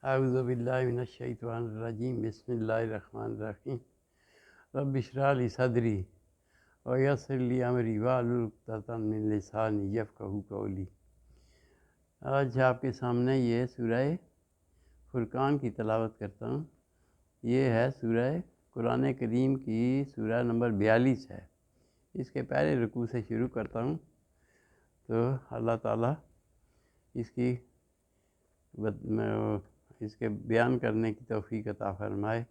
اعوذ باللہ من الشیطان الرجیم بسم اللہ الرحمن الرحیم رب اشرح لی صدری ویسر لی امری واحلل عقدۃ من لسانی یفقہوا قولی۔ آج آپ کے سامنے یہ سورہ فرقان کی تلاوت کرتا ہوں۔ یہ ہے سورہ قرآن کریم کی سورہ نمبر 42 ہے۔ اس کے پہلے رکوع سے شروع کرتا ہوں تو اللہ تعالیٰ اس کے بیان کرنے کی توفیق عطا فرمائے۔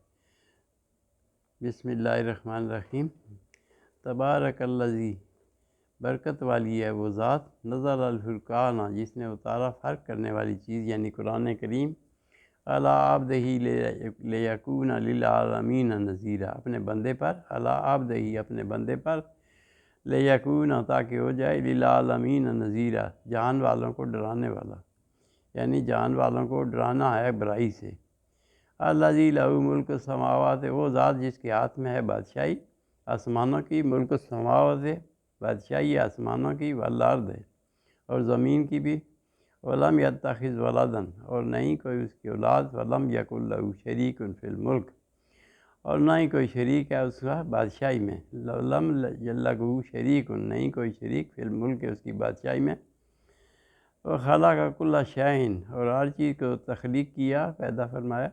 بسم اللہ الرحمن الرحیم۔ تبارک الذی، برکت والی ہے وہ ذات، نزل الفرقان، جس نے اتارا فرق کرنے والی چیز یعنی قرآن کریم، علی عبدہ لیکون للعالمین نذیرا، اپنے بندے پر، علی عبدہ، اپنے بندے پر، لیکون، تاکہ ہو جائے، للعالمین نذیرا، جہان والوں کو ڈرانے والا، یعنی جہان والوں کو ڈرانا ہے برائی سے۔ الذی لہ ملک السماوات، وہ ذات جس کے ہاتھ میں ہے بادشاہی آسمانوں کی، ملک السماوات، بادشاہی آسمانوں کی، والارض، اور زمین کی بھی، ولم یتخذ ولدا، اور نہیں کوئی اس کی اولاد، ولم یکن لہ شریک فی الملک، اور نہ ہی کوئی شریک ہے اس کا بادشاہی میں، لم لہ شریک، نہیں کوئی شریک فی الملک، اس کی بادشاہی میں، وخلق کل شیء، اور ہر چیز کو تخلیق کیا، پیدا فرمایا،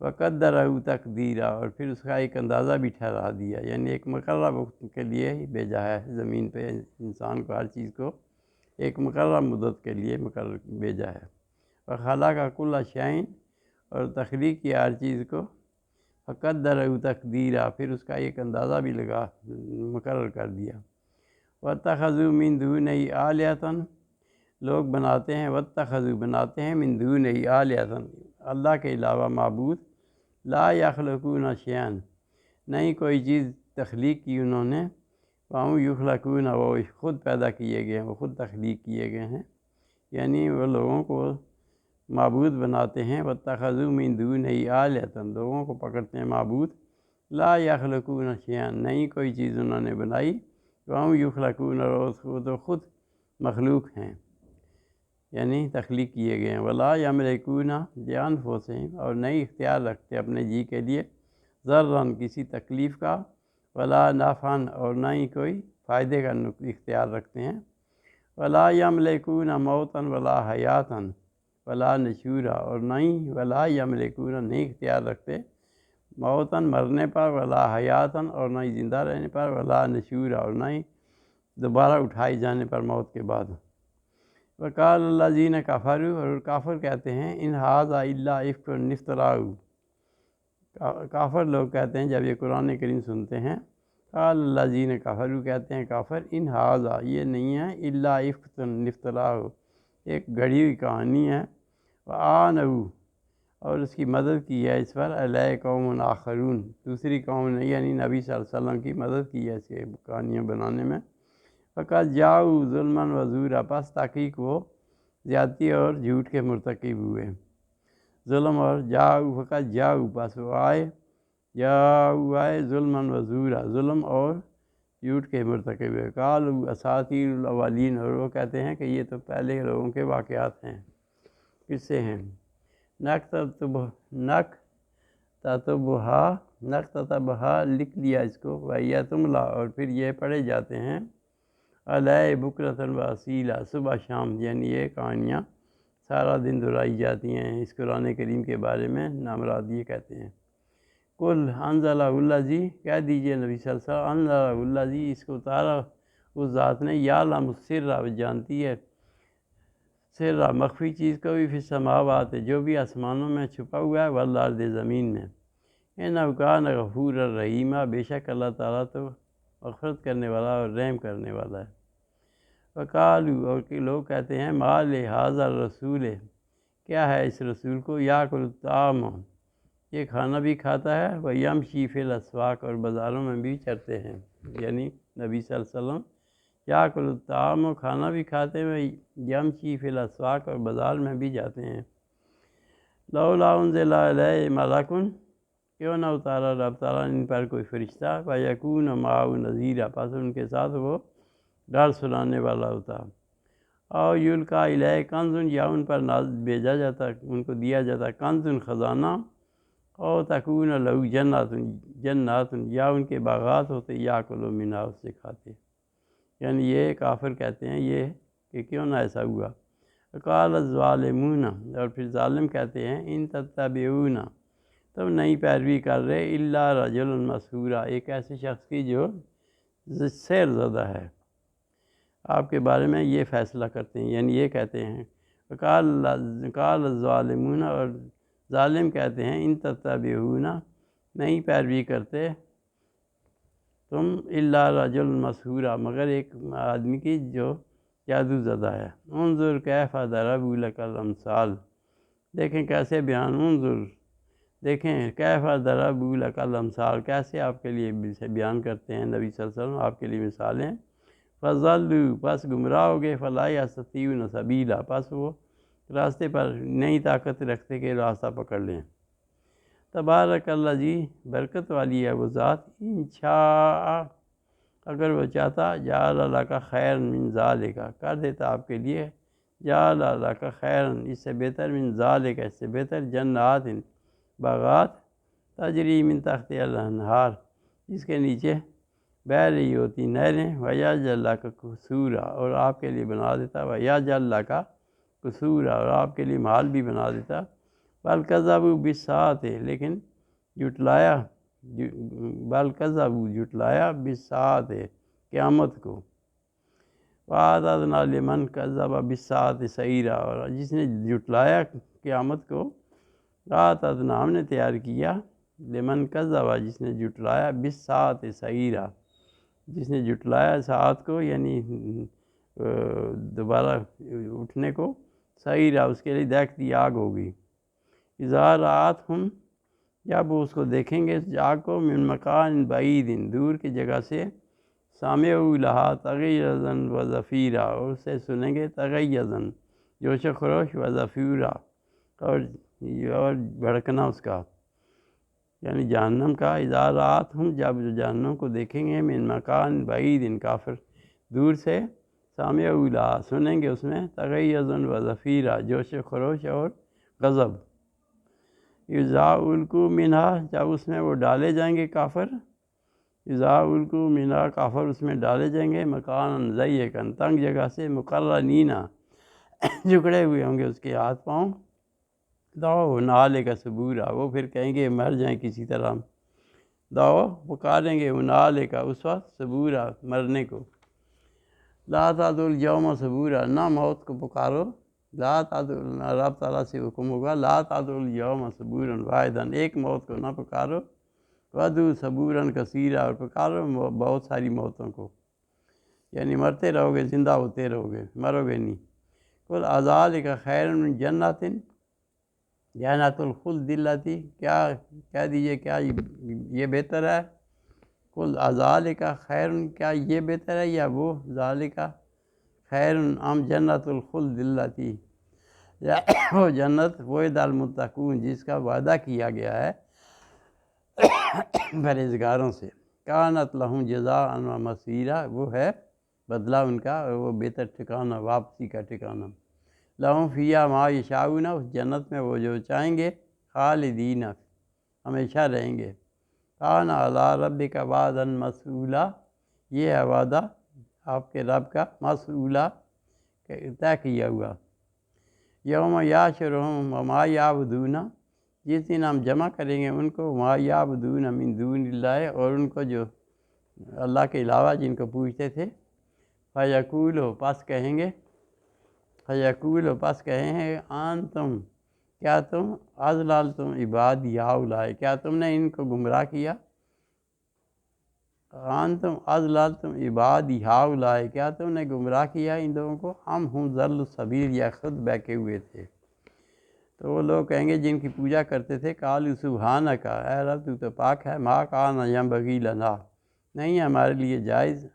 وقدرہ تقدیرا، اور پھر اس کا ایک اندازہ بھی ٹھہرا دیا، یعنی ایک مقررہ وقت کے لیے ہی بھیجا ہے زمین پہ انسان کو، ہر چیز کو ایک مقررہ مدت کے لیے بھیجا ہے۔ وخلق کل شیء، اور تخلیق کیا ہر چیز کو، وقدرہ تقدیرا، پھر اس کا ایک اندازہ بھی مقرر کر دیا۔ واتخذوا من دونہ آلہۃ، لوگ بناتے ہیں، واتخذوا، بناتے ہیں، من دونہ آلہۃ، اللہ کے علاوہ معبود، لا یخلقون شیئا، نہیں کوئی چیز تخلیق کی انہوں نے، وہم یخلقون، وہ خود پیدا کیے گئے ہیں، وہ خود تخلیق کیے گئے ہیں، یعنی وہ لوگوں کو معبود بناتے ہیں۔ واتخذوا من دونہ آلہۃ، لوگوں کو پکڑتے ہیں معبود، لا یخلقون شیئا، نہیں کوئی چیز انہوں نے بنائی، وہم یخلقون، اور وہ تو خود مخلوق ہیں، یعنی تخلیق کیے گئے ہیں۔ ولا یملکون لانفسہم، اور نہیں اختیار رکھتے اپنے جی کے لیے، ضررا، کسی تکلیف کا، ولا نفعا، اور نہ ہی کوئی فائدے کا اختیار رکھتے ہیں۔ ولا یملکون موتا ولا حیاتا ولا نشورا، اور نہ ہی، ولا یملکون، نہیں اختیار رکھتے، موتا، مرنے پر، ولا حیاتا، اور نہ ہی زندہ رہنے پر، ولا نشورا، اور نہ ہی دوبارہ اٹھائے جانے پر موت کے بعد۔ وقال الذین کفروا، اور کافر کہتے ہیں، ان ھذا الا افک افتراہ، کافر لوگ کہتے ہیں جب یہ قرآن کریم سنتے ہیں، قال الذین کفروا، کہتے ہیں کافر، ان ھذا، یہ نہیں ہے، الا افک افتراہ، ایک گڑھی ہوئی کہانی ہے، وآنوا، اور اس کی مدد کی ہے اس پر، علیہ قوم آخرون، دوسری قوم نے، یعنی نبی صلی اللہ علیہ وسلم کی مدد کی ہے اس کے کہانیاں بنانے میں۔ فقط جاؤ ظلما و زورا، پس تحقیق وہ زیادتی اور جھوٹ کے مرتکب ہوئے، ظلم اور جاؤ، فقط جاؤ، پس وہ آئے، جاؤ آئے، ظلما و زورا، ظلم اور جھوٹ کے مرتکب ہوئے۔ قالوا اساطیر الاولین، اور وہ کہتے ہیں کہ یہ تو پہلے لوگوں کے واقعات ہیں، قصے ہیں۔ نکتتبھا، لکھ لیا اس کو، وہی تملا، اور پھر یہ پڑھے جاتے ہیں، علیہ بکرۃ و اصیلا، صبح شام، یعنی یہ کہانیاں سارا دن دہرائی جاتی ہیں اس قرآن کریم کے بارے میں، نامراد یہ کہتے ہیں۔ قل انزلہ الذی، کہہ دیجئے نبی صلی اللہ علیہ وسلم، انزلہ الذی، اس کو اتارا اس ذات نے، یعلم السر، وہ جانتی ہے سر، مخفی چیز کو بھی، فی السماوات، جو بھی آسمانوں میں چھپا ہوا ہے، والارض، زمین میں، انہ کان غفورا الرحیمہ، بے شک اللہ تعالیٰ تو مغفرت کرنے والا اور رحم کرنے والا ہے۔ وقالوا، اور کہ لوگ کہتے ہیں، ما لہذا الرسول، کیا ہے اس رسول کو، یاکل الطعام، یہ کھانا بھی کھاتا ہے، ویمشی فی الاسواق، اور بازاروں میں بھی چرتے ہیں، یعنی نبی صلی اللہ علیہ وسلم یاکل الطعام، کھانا بھی کھاتے ہیں، یمشی فی الاسواق، اور بازار میں بھی جاتے ہیں۔ لولا انزل علیہ ملک، کیوں نہ اتارا رب تعالیٰ نے ان پر کوئی فرشتہ، فیکون معہ نذیرا، پس ان کے ساتھ وہ ڈر سنانے والا ہوتا۔ او یلقا الیہ کنز، یا ان پر بھیجا جاتا، ان کو دیا جاتا کنز خزانہ، او تکون لہو جنات، یا ان کے باغات ہوتے یاکلوا منہا، اس سے کھاتے۔ یعنی یہ کافر کہتے ہیں یہ کہ کیوں نہ ایسا ہوا۔ قال الظالمون، اور پھر ظالم کہتے ہیں ان تتبعون، تم نہیں پیروی کر رہے الا رجل مسحورا، ایک ایسے شخص کی جو سحر زدہ ہے، آپ کے بارے میں یہ فیصلہ کرتے ہیں، یعنی یہ کہتے ہیں۔ قال الظالمون، اور ظالم کہتے ہیں ان تتبعون، نہیں پیروی کرتے تم الا رجل مسحورا، مگر ایک آدمی کی جو جادو زدہ ہے۔ انظر کیف ضربوا لک الامثال، دیکھیں کیسے بیان، انظر دیکھیں کیف ضربوا لک الامثال، کیسے آپ کے لیے بیان کرتے ہیں نبی صلی اللہ علیہ وسلم آپ کے لیے مثالیں۔ فضلوا، پس گمراہ ہو گئے، فلا یستطیعون سبیلا، پس وہ راستے پر نہیں طاقت رکھتے کہ راستہ پکڑ لیں۔ تبارک الذی، برکت والی ہے وہ ذات، انشاء، اگر وہ چاہتا، جعل لک خیرا من ذالک، کر دیتا آپ کے لیے، جعل لک خیرا، اس سے بہتر، من ذالک، اس سے بہتر، جنات، باغات، تجری من تحتہا الانہار، جس کے نیچے بہہ رہی ہوتی نہریں، ویجعل لک قصورا، اور آپ کے لیے بنا دیتا، ویجعل لک قصورا، اور آپ کے لیے محل بھی بنا دیتا۔ بل کذبوا بالساعۃ، لیکن جھٹلایا، بل کذبوا، جھٹلایا، بالساعۃ، قیامت کو۔ وَأَعْتَدْنَا لِمَنْ كَذَّبَ بِالسَّاعَةِ سَعِيرًا، اور جس نے جھٹلایا قیامت کو، اعتدنا، ہم نے تیار کیا، لمن کذب، جس نے جھٹلایا، بالساعۃ سعیرا، جس نے جھٹلایا ساعت کو، یعنی دوبارہ اٹھنے کو، سعیرا، اس کے لیے دیکھتی آگ ہوگی۔ اذا رآتہم، جب وہ اس کو دیکھیں گے اس آگ کو، من مکان بعید، دور کی جگہ سے، سامعوا لہا تغیظا و زفیرا، اور اسے سنیں گے تغیظا، جوش و خروش، و زفیرا، اور بھڑکنا اس کا، یعنی جہنم کا۔ اذا رآتہم، جب جہنم کو دیکھیں گے، من مکان بعید، کافر دور سے، سامعوا لہا، سنیں گے اس میں، تغیظا و زفیرا، جوش و خروش اور غضب۔ اذا القوا منہا، جب اس میں وہ ڈالے جائیں گے کافر، اذا القوا منہا، کافر اس میں ڈالے جائیں گے، مکان ضیقا، تنگ جگہ سے، مقرنین، جکڑے ہوئے ہوں گے اس کے ہاتھ پاؤں، دعوا ہنالک ثبورا، وہ پھر کہیں گے مر جائیں کسی طرح، دعوا پکاریں گے، ہنالک، اس وقت، ثبورا، مرنے کو۔ لا تدعوا اليوم ثبورا، نہ موت کو پکارو، لا تدعوا، رب تعالیٰ سے حکم ہوگا، لا تدعوا اليوم ثبورا واحدا، ایک موت کو نہ پکارو، وادعوا ثبورا کثیرا، اور پکارو بہت ساری موتوں کو، یعنی مرتے رہو گے، زندہ ہوتے رہو گے، مرو گے نہیں۔ قل اذالک خیر من جنت، جنت الخلد التی، کیا کہہ دیجیے کیا یہ بہتر ہے؟ قل اذالک خیر، کیا یہ بہتر ہے یا وہ، ذالک خیر ام جنت الخلد التی، یا وہ جنت وعد المتقون، جس کا وعدہ کیا گیا ہے پرہیزگاروں سے، کانت لہم جزاء و مصیرا، وہ ہے بدلہ ان کا، اور وہ بہتر ٹھکانہ، واپسی کا ٹھکانہ۔ لہم فیہا ما یشاؤون، اس جنت میں وہ جو چاہیں گے، خالدین، ہمیشہ رہیں گے۔ کان علی ربک وعدا مسئولا، یہ ہے وعدہ آپ کے رب کا، مسئولا، طے کیا ہوا۔ یوم یحشرہم وما یعبدون، جس دن ہم جمع کریں گے ان کو، ما یعبدون من دون اللہ، اور ان کو جو اللہ کے علاوہ جن کو پوجتے تھے، فیقول، پس کہیں گے، فیقول، پس کہیں گے، انتم، کیا تم، اضللتم عبادی ہؤلاء، کیا تم نے ان کو گمراہ کیا، انتم اضللتم عبادی ہؤلاء، کیا تم نے گمراہ کیا ان لوگوں کو، ہم ضلوا السبیل، یا خود بہکے ہوئے تھے۔ تو وہ لوگ کہیں گے جن کی پوجا کرتے تھے، قالوا سبحانک، اے رب تو پاک ہے، ما کان ینبغی لنا، نہیں ہمارے لیے جائز،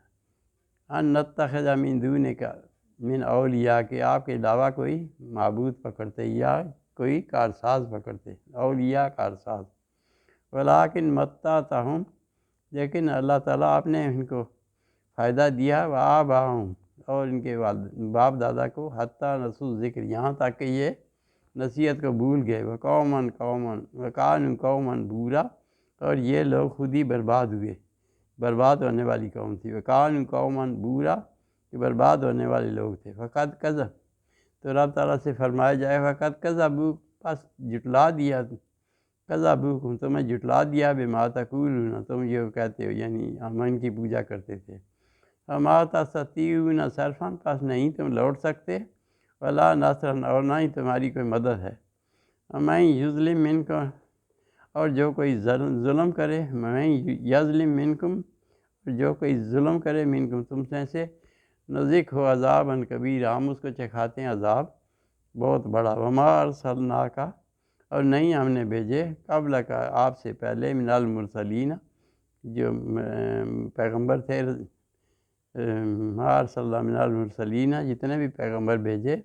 ان نتخذ من دونک من اولیاء، کہ آپ کے علاوہ کوئی معبود پکڑتے یا کوئی کارساز پکڑتے، اولیاء کارساز۔ ولیکن متعتہم، لیکن اللہ تعالیٰ آپ نے ان کو فائدہ دیا، وآباءہم، اور ان کے باپ دادا کو، حتیٰ نسوا ذکر، یہاں تک کہ یہ نصیحت کو بھول گئے، وکان قومن بورا، اور یہ لوگ خود ہی برباد ہوئے، برباد ہونے والی قوم تھی، وکان قومن بورا، کہ برباد ہونے والے لوگ تھے۔ فقط کذب، تو رب تعالیٰ سے فرمایا جائے فقط کذبوا، پس جھٹلا دیا، کذبوکم، تمہیں جھٹلا دیا، بما تقولون، تم یہ کہتے ہو، یعنی ہم ان کی پوجا کرتے تھے، وما تستطیعون صرفا، پس نہیں تم لوٹ سکتے، ولا نصرا، اور نہ ہی تمہاری کوئی مدد ہے، ومن یظلم منکم، اور جو کوئی ظلم کرے، ومن یظلم منکم، جو کوئی ظلم کرے، منکم، تم سے نذقہ عذابا کبیرا، ہم اس کو چکھاتے ہیں عذاب بہت بڑا، وما ارسلناک، اور نہیں ہم نے بھیجے قبل کا، آپ سے پہلے، من المرسلین، جو پیغمبر تھے، ما ارسلنا من المرسلین، جتنے بھی پیغمبر بھیجے،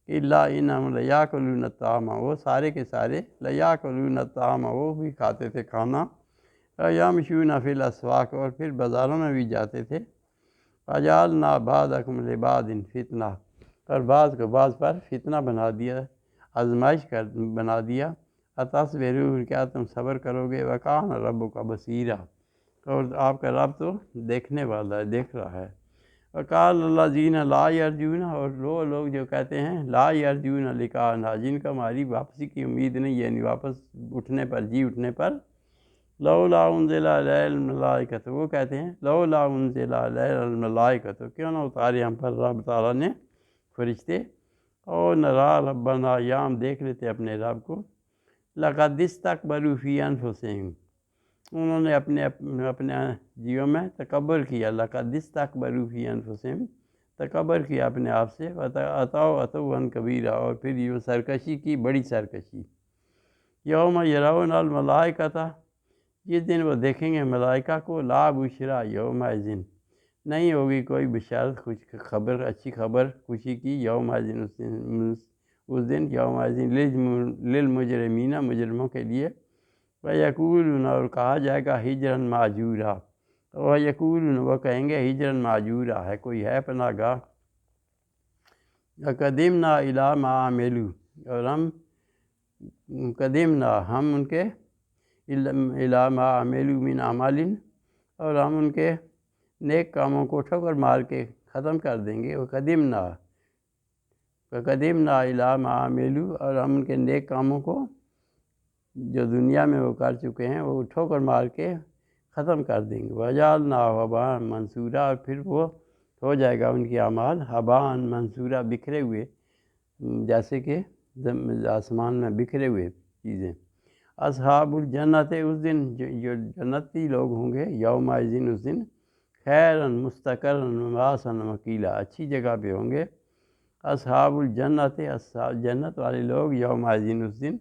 الا انہم لیاکلون الطعام، وہ سارے کے سارے لیاکلون الطعام، وہ بھی کھاتے تھے کھانا، یمشون فی الاسواق، اور پھر بازاروں میں بھی جاتے تھے، وجعلنا بعضکم لبعض فتنہ، اور بعض کو بعض پر فتنہ بنا دیا، آزمائش بنا دیا، اتصبرون، کیا تم صبر کرو گے، وکان ربک بصیرا، اور آپ کا رب تو دیکھنے والا ہے، دیکھ رہا ہے، وقال الذین لا یرجون، اور وہ لوگ جو کہتے ہیں لا یرجون لقاءنا، جن کا ہماری واپسی کی امید نہیں، یعنی واپس اٹھنے پر، جی اٹھنے پر، لولا انزل علیہ الملائکۃ، وہ کہتے ہیں لولا انزل علیہ الملائکۃ، کیوں نہ اتارے ہم پر رب تعالیٰ نے فرشتے، اور نرا ربنا، یا ہم دیکھ لیتے اپنے رب کو، لقد استکبروا فی انفسہم، انہوں نے اپنے جیوں میں تکبر کیا، لقد استکبروا فی انفسہم، تکبر کیا اپنے آپ سے، واتوا عتوا کبیرا، اور پھر یہ سرکشی کی، بڑی سرکشی، یوم یرون الملائکۃ، جس دن وہ دیکھیں گے ملائکہ کو، لا بشرا یومئذ، نہیں ہوگی کوئی بشارت، خوش خبر، اچھی خبر، خوشی کی، یومئذ، اس دن، یومئذ للمجرمین، مجرموں کے لیے، ویقولون، اور کہا جائے گا ہجرن معجورا، ویقولون، وہ کہیں گے ہجرن معجورا، ہے کوئی ہے پناہ گاہ، وقدمنا الی ما عملوا، اور ہم قدمنا، ہم ان کے، الی ما عملوا من عمل، اور ہم ان کے نیک کاموں کو ٹھوکر مار کے ختم کر دیں گے، وقدمنا الی ما عملوا، اور ہم ان کے نیک کاموں کو جو دنیا میں وہ کر چکے ہیں وہ ٹھوکر مار کے ختم کر دیں گے، وجعلنا حباء منثورا، اور پھر وہ ہو جائے گا ان کی اعمال حباء منثورا، بکھرے ہوئے، جیسے کہ آسمان میں بکھرے ہوئے چیزیں، اصحاب الجنت، اس دن جو جنتی لوگ ہوں گے، یومئذ، اس دن، خیرن مستقرا واحسن مقیلا، اچھی جگہ پہ ہوں گے، اصحاب الجنت، جنت والے لوگ، یومئذ، اس دن،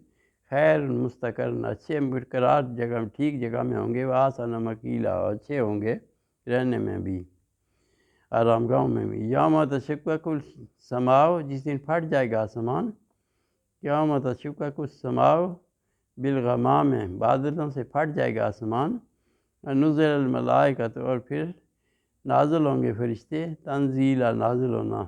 خیر مستقرن، اچھے برقرار جگہ، ٹھیک جگہ میں ہوں گے، واحسن مقیلا، اور اچھے ہوں گے رہنے میں بھی، آرام گاہوں میں بھی، یوم تشقق السماء، جس دن پھٹ جائے گا آسمان، یوم تشقق السماء بالغمام، بادلوں سے پھٹ جائے گا آسمان، نزل الملائکۃ، اور پھر نازل ہوں گے فرشتے، تنزیلا، نازل ہونا،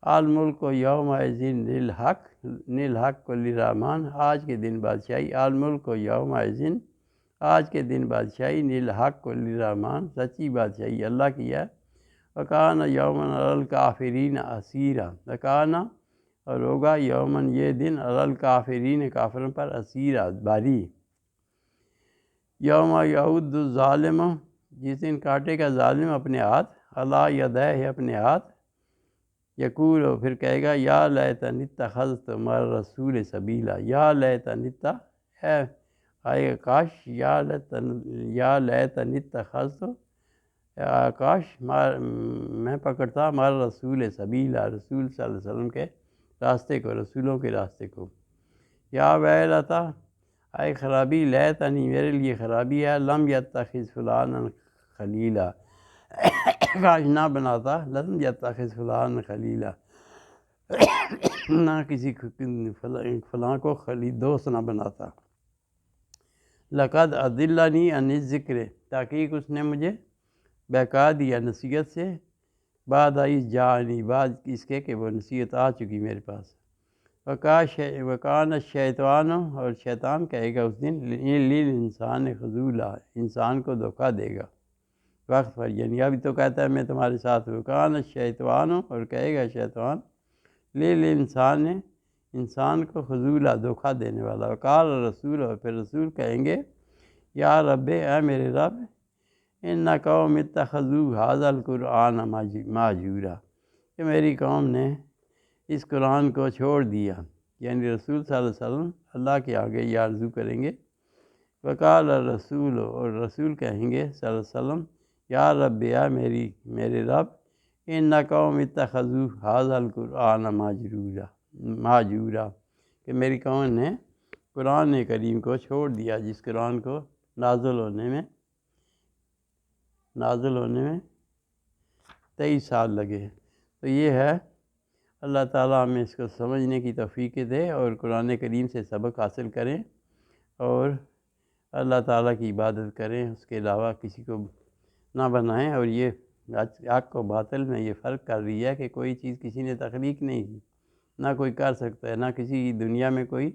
الملک یومئذ للحق للرحمن، آج کے دن بادشاہی، الملک یومئذ، آج کے دن بادشاہی، للحق للرحمن، سچی بادشاہی اللہ کی ہے، وکان یومن علی الکافرین اسیرا، وکان، اور ہوگا، یومن، یہ دن، علی الکافرین، کافروں پر، اسیرا، باری، یوم یعود الظالم، جس دن کاٹے گا ظالم اپنے ہاتھ، علی یدیہ، اپنے ہاتھ، یقول، اور پھر کہے گا یا لیتنی اتخذت مع الرسول سبیلا، یا لیتنی، اے کاش، یا لیتنی اتخذت، کاش میں پکڑتا مع الرسول سبیلا، رسول صلی اللہ علیہ وسلم کے راستے کو، رسولوں کے راستے کو، یا ویلتا، اے خرابی، لیتنی، میرے لیے خرابی ہے، لم یتخذ فلانا خلیلا، کاش نہ بناتا، لم یتخذ فلانا خلیلا، نہ کسی فلاں کو دوست نہ بناتا، لقد اضلنی عن الذکر، تحقیق اس نے مجھے بہکا دیا نصیحت سے، بعد آئی جانی، بعد اس کے کہ وہ نصیحت آ چکی میرے پاس۔ وکان الشیطان، اور شیطان کہے گا اس دن للانسان خذولا، انسان کو دھوکہ دے گا وقت پر، یعنی ابھی تو کہتا ہے میں تمہارے ساتھ ہوں، وکان الشیطان، اور کہے گا شیطان للانسان، انسان کو خذولا، دھوکہ دینے والا۔ وقال الرسول، اور پھر رسول کہیں گے یا رب، اے میرے رب، ان قوم اتخذوا ھذا القرآن مہجورا، کہ میری قوم نے اس قرآن کو چھوڑ دیا، یعنی رسول صلی اللہ علیہ وسلم اللہ کے آگے یہ آرزو کریں گے۔ وقال الرسول، اور رسول کہیں گے صلی اللہ علیہ وسلم یا رب، یا میرے رب، ان قوم اتخذوا ھذا القرآن مہجورا، کہ میری قوم نے قرآن کریم کو چھوڑ دیا، جس قرآن کو نازل ہونے میں 23 سال لگے۔ تو یہ ہے، اللہ تعالیٰ ہمیں اس کو سمجھنے کی توفیق دے اور قرآن کریم سے سبق حاصل کریں اور اللہ تعالیٰ کی عبادت کریں، اس کے علاوہ کسی کو نہ بنائیں۔ اور یہ حق و باطل میں یہ فرق کر رہی ہے کہ کوئی چیز کسی نے تخلیق نہیں کی، نہ کوئی کر سکتا ہے، نہ کسی دنیا میں کوئی